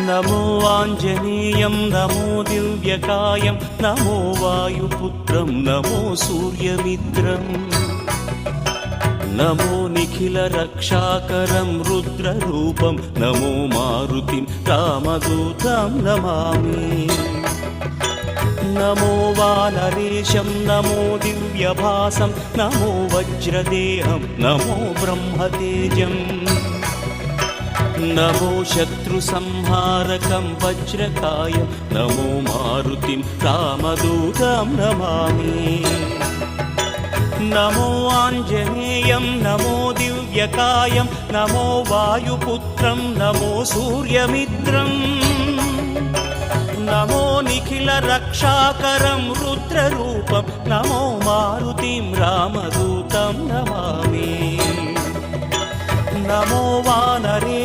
నమో ఆంజనేయం నమో దివ్యకాయం నమో వాయుపుత్రం నమో సూర్యమిత్రం నమో నిఖిల రక్షాకరం రుద్రరూపం నమో మారుతిం రామదూతం నమామి నమో వానరేశం నమో దివ్యభాసం నమో వజ్రదేహం నమో బ్రహ్మతేజం నమో శత్రు సంహారకం వజ్రకాయం నమో మారుతిం రామదూతం నమామి నమో ఆంజనేయం నమో దివ్యకాయం నమో వాయుపుత్రం నమో సూర్యమిత్రం నమో నిఖిల రక్షాకరం రుద్రరూపం నమో మారుతిం రామదూతం నమామి నమో వానరే